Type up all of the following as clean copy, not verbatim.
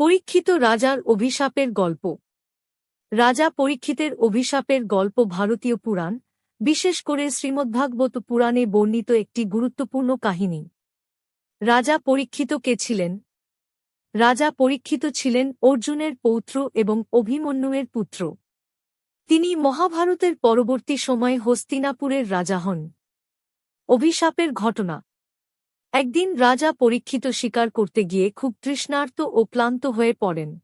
পরীক্ষিত রাজার অভিশাপের গল্প। রাজা পরীক্ষিতের অভিশাপের গল্প ভারতীয় পুরাণ, বিশেষ করে শ্রীমদ্ভাগবত পুরাণে বর্ণিত একটি গুরুত্বপূর্ণ কাহিনী। রাজা পরীক্ষিত কে ছিলেন? রাজা পরীক্ষিত ছিলেন অর্জুনের পৌত্র এবং অভিমন্যুর পুত্র। তিনি মহাভারতের পরবর্তী সময়ে হস্তিনাপুরের রাজা হন। অভিশাপের ঘটনা। একদিন রাজা পরীক্ষিত শিকার করতে গিয়ে খুব তৃষ্ণার্ত ও ক্লান্ত হয়ে পড়েন।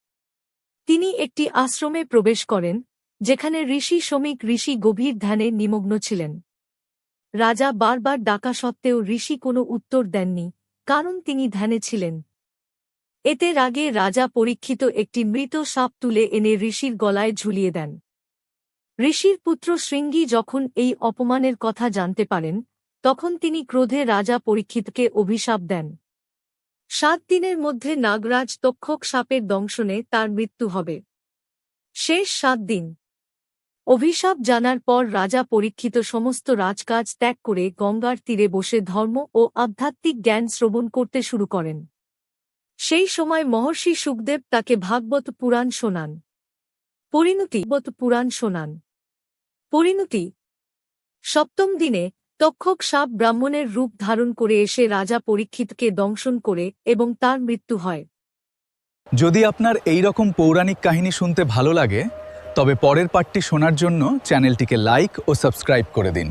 তিনি একটি আশ্রমে প্রবেশ করেন, যেখানে ঋষি গভীর ধ্যানে নিমগ্ন ছিলেন। রাজা বারবার ডাকা সত্ত্বেও ঋষি কোনো উত্তর দেননি, কারণ তিনি ধ্যানে ছিলেন। এতে রাগে রাজা পরীক্ষিত একটি মৃত সাপ তুলে এনে ঋষির গলায় ঝুলিয়ে দেন। ঋষির পুত্র শৃঙ্গী যখন এই অপমানের কথা জানতে পারেন, তখন তিনি ক্রোধে রাজা পরীক্ষিতকে অভিশাপ দেন। 7 দিনের মধ্যে নাগরাজ তক্ষক সাপের দংশনে তার মৃত্যু হবে। শেষ 7 দিন। অভিশাপ জানার পর রাজা পরীক্ষিত সমস্ত রাজকাজ ত্যাগ করে গঙ্গার তীরে বসে ধর্ম ও আধ্যাত্মিক জ্ঞান শ্রবণ করতে শুরু করেন। সেই সময় মহর্ষি সুখদেব তাকে ভাগবত পুরাণ শোনান। পরিণতি। 7ম দিনে তক্ষক সাপ ব্রাহ্মণের রূপ ধারণ করে এসে রাজা পরীক্ষিতকে দংশন করে এবং তার মৃত্যু হয়। যদি আপনার এই রকম পৌরাণিক কাহিনী শুনতে ভালো লাগে, তবে পরের পার্টটি শোনার জন্য চ্যানেলটিকে লাইক ও সাবস্ক্রাইব করে দিন।